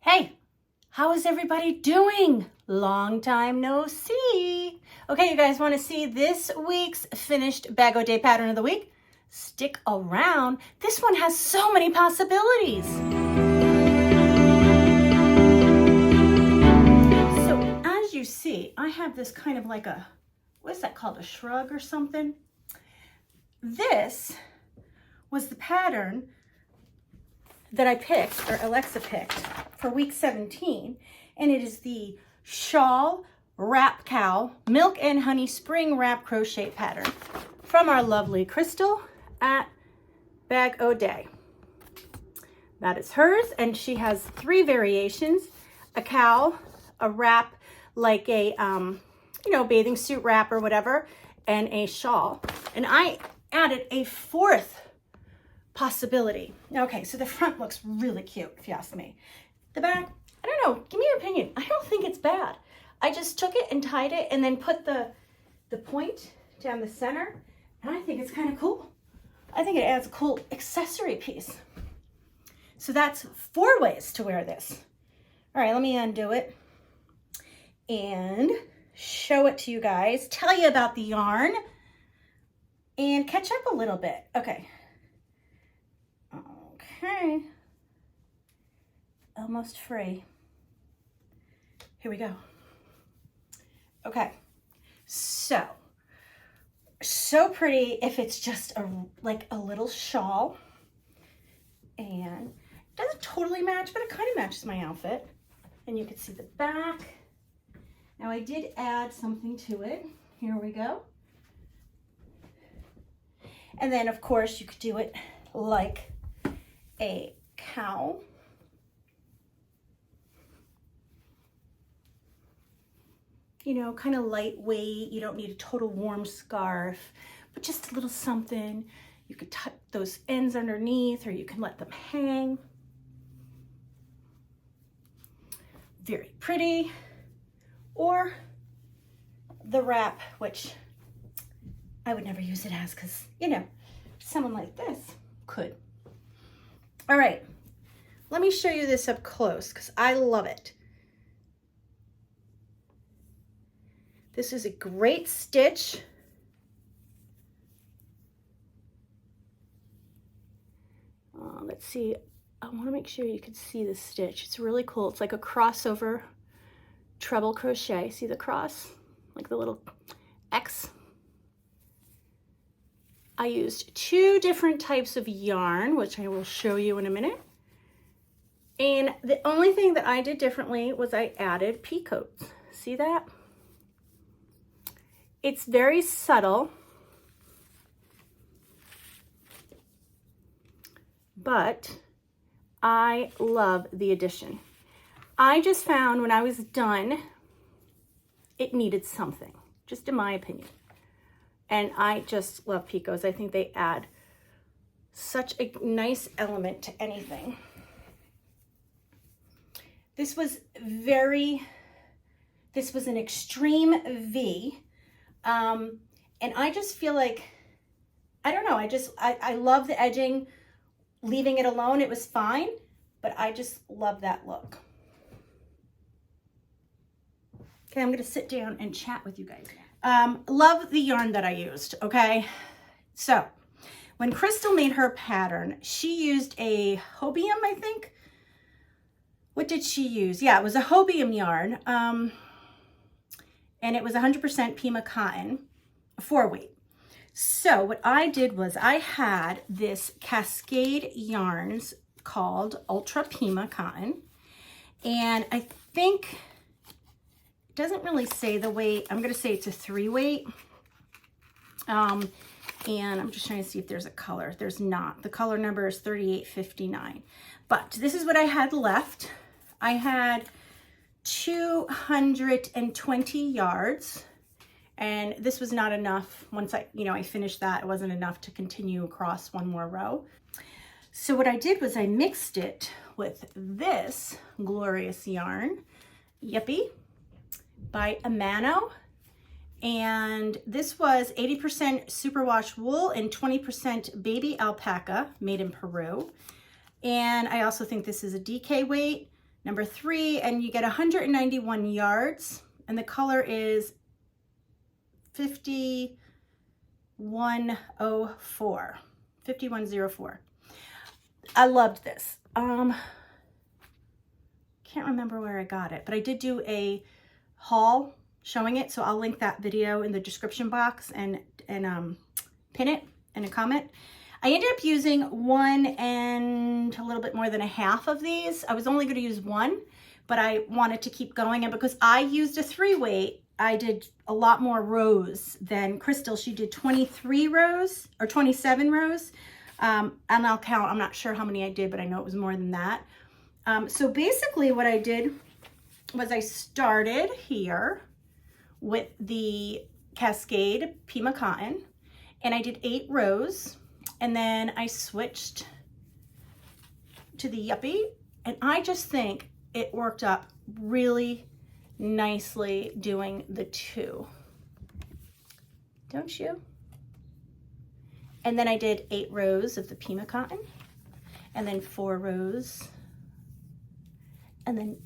Hey, how is everybody doing? Long time no see. Okay, you guys want to see this week's finished Bag O' Day pattern of the week? Stick around. This one has so many possibilities. So as you see, I have this kind of like a, what is that called? A shrug or something? This was the pattern that I picked, or Alexa picked, for week 17, and it is the Shawl Wrap Cow Milk and Honey Spring Wrap Crochet pattern from our lovely Crystal at Bag O' Day. That is hers, and she has 3 variations: a cow, a wrap like a bathing suit wrap or whatever, and a shawl. And I added a 4th possibility. Okay, so the front looks really cute, if you ask me. The back, I don't know, give me your opinion. I don't think it's bad. I just took it and tied it and then put the point down the center, and I think it's kind of cool. I think it adds a cool accessory piece. So that's 4 ways to wear this. All right, let me undo it and show it to you guys, tell you about the yarn, and catch up a little bit. Okay. Okay, almost free. Here we go. Okay, so pretty if it's just like a little shawl, and it doesn't totally match, but it kind of matches my outfit. And you can see the back. Now I did add something to it. Here we go. And then of course you could do it like a cow. You know, kind of lightweight. You don't need a total warm scarf, but just a little something. You could tuck those ends underneath, or you can let them hang. Very pretty. Or the wrap, which I would never use it as, because, you know, someone like this could. All right, let me show you this up close because I love it. This is a great stitch. Let's see, I want to make sure you can see the stitch. It's really cool. It's like a crossover treble crochet. See the cross? Like the little X. I used 2 different types of yarn, which I will show you in a minute. And the only thing that I did differently was I added peacoats. See that? It's very subtle, but I love the addition. I just found when I was done, it needed something, just in my opinion. And I just love picots. I think they add such a nice element to anything. This was an extreme V. And I just feel like, I don't know, I love the edging. Leaving it alone, it was fine, but I just love that look. Okay, I'm gonna sit down and chat with you guys. Love the yarn that I used, okay? So, when Crystal made her pattern, she used a hobium, I think. What did she use? Yeah, it was a hobium yarn, and it was 100% Pima cotton, 4-weight. So what I did was I had this Cascade Yarns called Ultra Pima cotton, and I think it doesn't really say the weight. I'm going to say it's a 3-weight. And I'm just trying to see if there's a color. There's not. The color number is 3859. But this is what I had left. I had 220 yards, and this was not enough. Once I finished that, it wasn't enough to continue across one more row. So what I did was I mixed it with this glorious yarn, Yippee, by Amano. And this was 80% superwash wool and 20% baby alpaca, made in Peru. And I also think this is a DK weight. number 3, and you get 191 yards, and the color is 5104. 5104. I loved this. Can't remember where I got it, but I did do a haul showing it, so I'll link that video in the description box and pin it in a comment. I ended up using 1 and a little bit more than a half of these. I was only going to use 1, but I wanted to keep going, and because I used a 3-weight, I did a lot more rows than Crystal. She did 23 rows or 27 rows, and I'll count. I'm not sure how many I did, but I know it was more than that. So basically what I did was I started here with the Cascade Pima cotton, and I did 8 rows, and then I switched to the Yuppie, and I just think it worked up really nicely doing the 2. Don't you? And then I did 8 rows of the Pima cotton, and then 4 rows, and then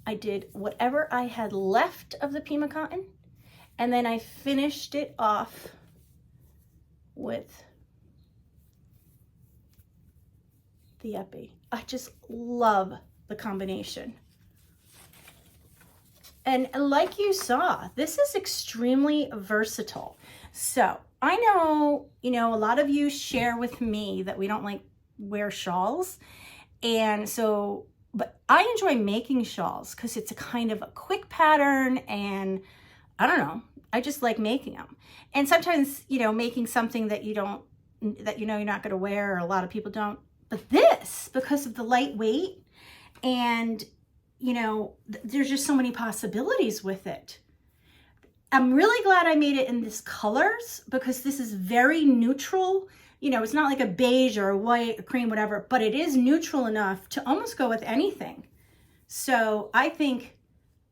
I did whatever I had left of the Pima cotton, and then I finished it off with the Yuppie. I just love the combination. And like you saw, this is extremely versatile. So I know, you know, a lot of you share with me that we don't like wear shawls. And so, but I enjoy making shawls because it's a kind of a quick pattern, and I don't know, I just like making them. And sometimes, you know, making something that you don't, that you know you're not going to wear, or a lot of people don't. But this, because of the lightweight, and you know, there's just so many possibilities with it. I'm really glad I made it in this colors, because this is very neutral. You know, it's not like a beige or a white or cream, whatever, but it is neutral enough to almost go with anything. So I think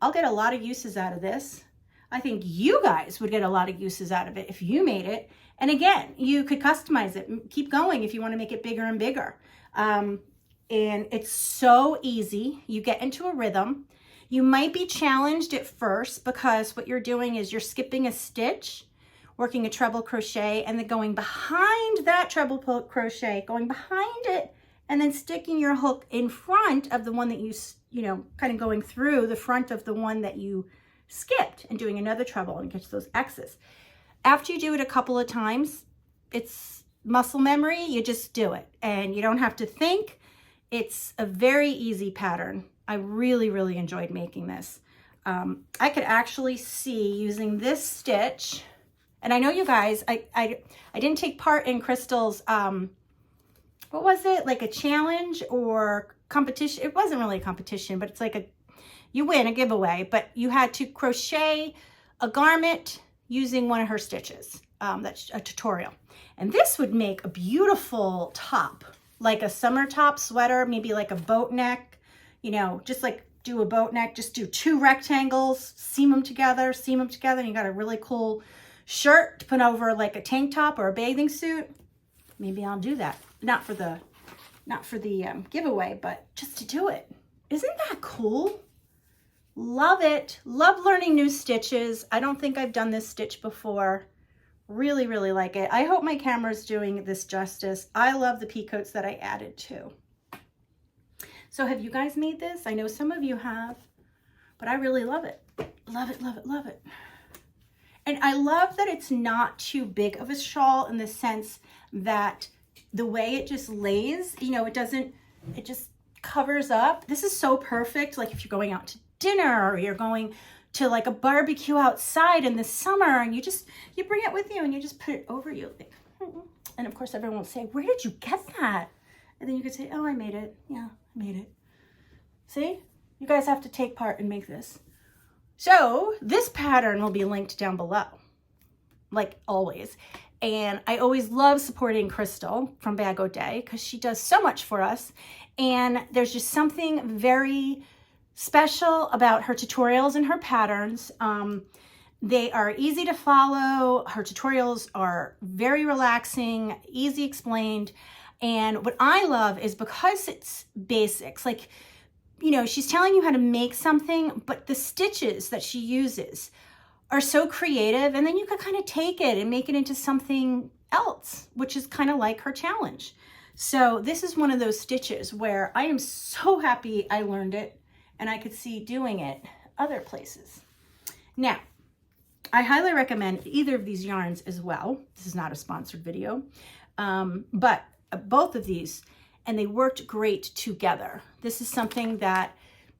I'll get a lot of uses out of this. I think you guys would get a lot of uses out of it if you made it. And again, you could customize it and keep going if you want to make it bigger and bigger. And it's so easy. You get into a rhythm. You might be challenged at first because what you're doing is you're skipping a stitch, working a treble crochet, and then going behind that treble crochet, going behind it, and then sticking your hook in front of the one that you know, kind of going through the front of the one that you skipped, and doing another treble and get those X's. After you do it a couple of times, it's muscle memory. You just do it, and you don't have to think. It's a very easy pattern. I really, really enjoyed making this. I could actually see using this stitch, and I know you guys, I didn't take part in Crystal's, what was it, like a challenge or competition? It wasn't really a competition, but it's like you win a giveaway, but you had to crochet a garment using one of her stitches. That's a tutorial. And this would make a beautiful top, like a summer top sweater, maybe like a boat neck, you know, just like do a boat neck, just do 2 rectangles, seam them together, and you got a really cool shirt to put over like a tank top or a bathing suit. Maybe I'll do that. Not for the giveaway, but just to do it. Isn't that cool? Love it. Love learning new stitches. I don't think I've done this stitch before. Really, really like it. I hope my camera's doing this justice. I love the peacoats that I added too. So have you guys made this? I know some of you have, but I really love it. Love it, love it, love it. And I love that it's not too big of a shawl, in the sense that the way it just lays, you know, it just covers up. This is so perfect. Like if you're going out to dinner, or you're going to like a barbecue outside in the summer, and you bring it with you and you just put it over you. Like, and of course everyone will say, where did you get that? And then you could say, oh, I made it. Yeah, I made it. See, you guys have to take part and make this. So this pattern will be linked down below, like always. And I always love supporting Crystal from Bag O' Day, because she does so much for us. And there's just something very special about her tutorials and her patterns. They are easy to follow. Her tutorials are very relaxing, easy explained. And what I love is, because it's basics, like you know, she's telling you how to make something, but the stitches that she uses are so creative, and then you could kind of take it and make it into something else, which is kind of like her challenge. So this is one of those stitches where I am so happy I learned it and I could see doing it other places. Now, I highly recommend either of these yarns as well. This is not a sponsored video, but both of these, and they worked great together. This is something that,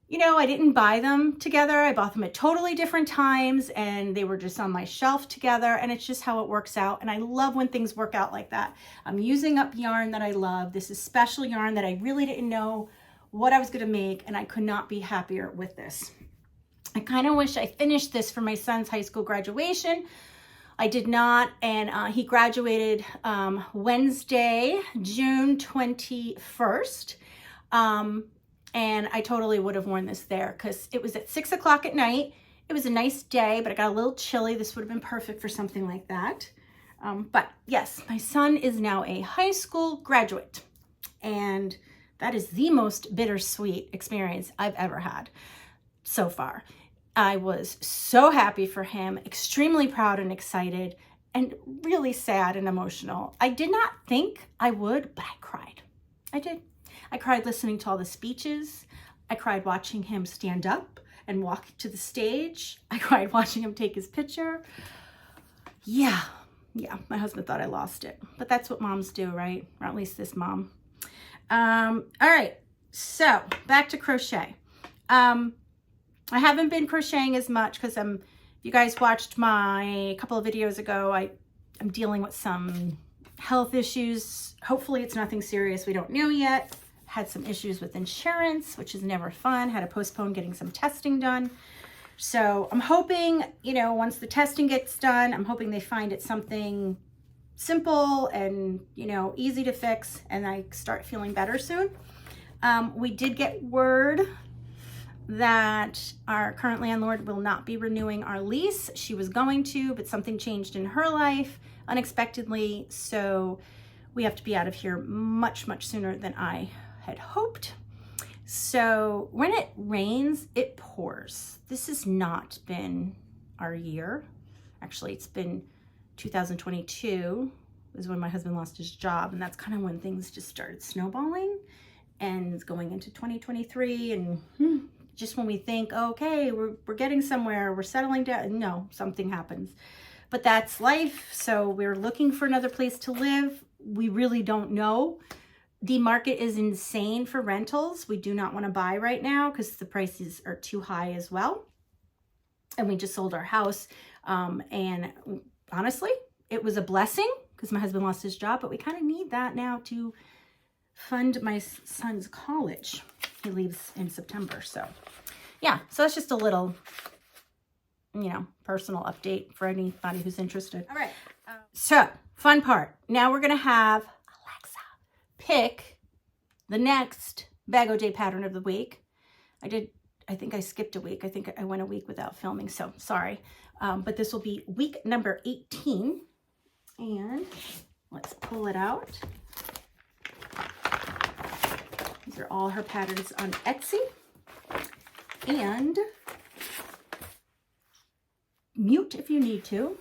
you know, I didn't buy them together. I bought them at totally different times and they were just on my shelf together, and it's just how it works out. And I love when things work out like that. I'm using up yarn that I love. This is special yarn that I really didn't know what I was gonna make, and I could not be happier with this. I kind of wish I finished this for my son's high school graduation. I did not, and he graduated Wednesday, June 21st. And I totally would have worn this there because it was at 6 o'clock at night. It was a nice day, but it got a little chilly. This would have been perfect for something like that. But yes, my son is now a high school graduate, and that is the most bittersweet experience I've ever had so far. I was so happy for him, extremely proud and excited, and really sad and emotional. I did not think I would, but I cried. I did. I cried listening to all the speeches. I cried watching him stand up and walk to the stage. I cried watching him take his picture. Yeah, my husband thought I lost it, but that's what moms do, right? Or at least this mom. All right, so back to crochet. I haven't been crocheting as much because if you guys watched my couple of videos ago, I'm dealing with some health issues. Hopefully it's nothing serious. We don't know yet. Had some issues with insurance, which is never fun. Had to postpone getting some testing done. So I'm hoping, you know, once the testing gets done, I'm hoping they find it something simple and, you know, easy to fix, and I start feeling better soon. We did get word that our current landlord will not be renewing our lease. She was going to, but something changed in her life unexpectedly. So we have to be out of here much, much sooner than I had hoped. So when it rains, it pours. This has not been our year. Actually, it's been 2022 is when my husband lost his job. And that's kind of when things just started snowballing, and going into 2023. And just when we think, okay, we're getting somewhere, we're settling down, no, something happens. But that's life. So we're looking for another place to live. We really don't know. The market is insane for rentals. We do not want to buy right now because the prices are too high as well. And we just sold our house. And honestly, it was a blessing because my husband lost his job, but we kind of need that now to fund my son's college. He leaves in September. So yeah, so that's just a little, you know, personal update for anybody who's interested. All right. So fun part. Now we're going to have Alexa pick the next Bag O' Day pattern of the week. I think I skipped a week. I think I went a week without filming, so sorry. But this will be week number 18. And let's pull it out. These are all her patterns on Etsy. And mute if you need to.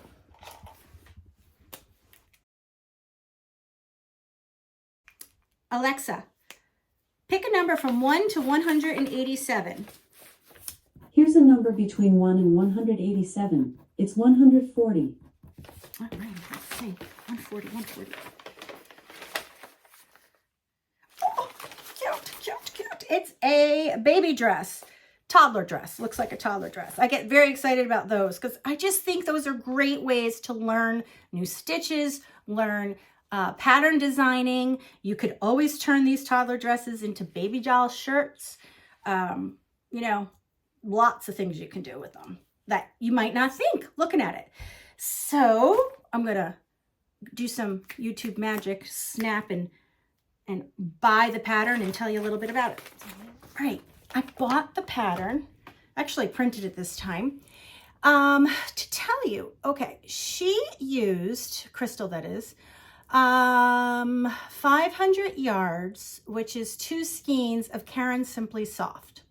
Alexa, pick a number from 1 to 187. Here's a number between 1 and 187. It's 140. All right, let's see. 140, 140. Oh, cute. It's a baby dress. Toddler dress. Looks like a toddler dress. I get very excited about those because I just think those are great ways to learn new stitches, learn pattern designing. You could always turn these toddler dresses into baby doll shirts. You know, lots of things you can do with them that you might not think looking at it. So I'm going to do some YouTube magic, snap and buy the pattern and tell you a little bit about it. All right. I bought the pattern, actually printed it this time, to tell you, okay, she used, Crystal that is, 500 yards, which is 2 skeins of Karen Simply Soft.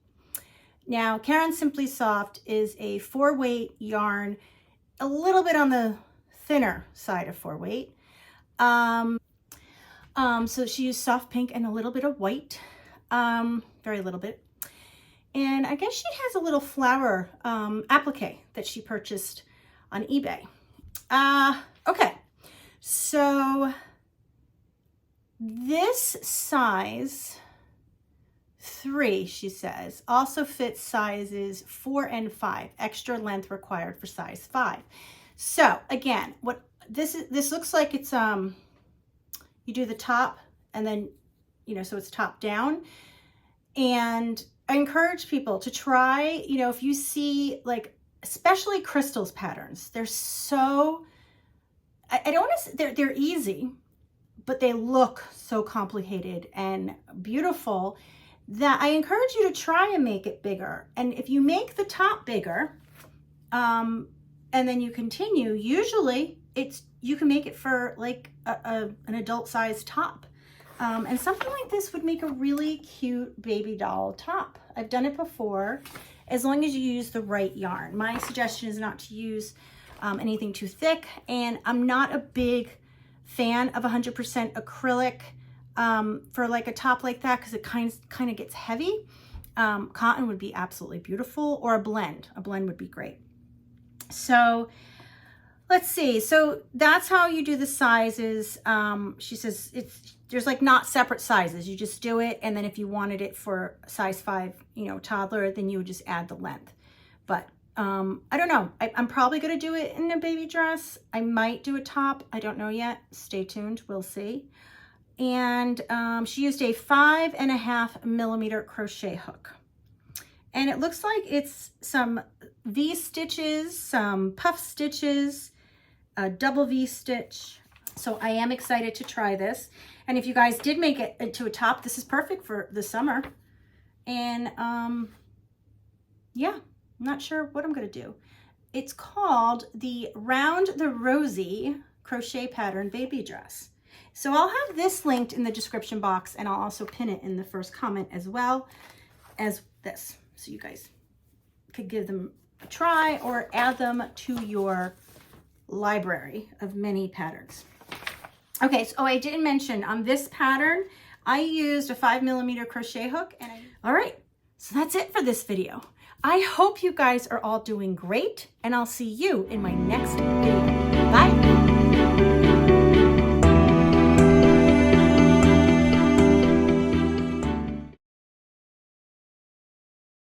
Now, Karen Simply Soft is a 4-weight yarn, a little bit on the thinner side of 4-weight. So she used soft pink and a little bit of white, very little bit. And I guess she has a little flower applique that she purchased on eBay. Okay, so this size 3, she says, also fits sizes 4 and 5. Extra length required for size 5. So again, what this looks like, it's you do the top and then, you know, so it's top down. And I encourage people to try, you know, if you see, like, especially crystals patterns, they're so, I don't want to say they're easy, but they look so complicated and beautiful that I encourage you to try and make it bigger. And if you make the top bigger, and then you continue, usually you can make it for like an adult size top. And something like this would make a really cute baby doll top. I've done it before, as long as you use the right yarn. My suggestion is not to use anything too thick, and I'm not a big fan of 100% acrylic for like a top like that, because it kind of gets heavy. Cotton would be absolutely beautiful, or a blend would be great. So let's see, so that's how you do the sizes. She says there's like not separate sizes, you just do it, and then if you wanted it for size 5, you know, toddler, then you would just add the length. But I don't know, I'm probably gonna do it in a baby dress. I might do a top, I don't know yet, stay tuned, we'll see. And she used a 5.5 millimeter crochet hook, and it looks like it's some V stitches, some puff stitches, a double V stitch. So I am excited to try this. And if you guys did make it into a top, this is perfect for the summer. And yeah, I'm not sure what I'm gonna do. It's called the Round the Rosy crochet pattern baby dress. So I'll have this linked in the description box, and I'll also pin it in the first comment as well as this, so you guys could give them a try or add them to your library of mini patterns. Okay, so I didn't mention on this pattern, I used a 5 millimeter crochet hook. And all right, so that's it for this video. I hope you guys are all doing great, and I'll see you in my next video. Bye.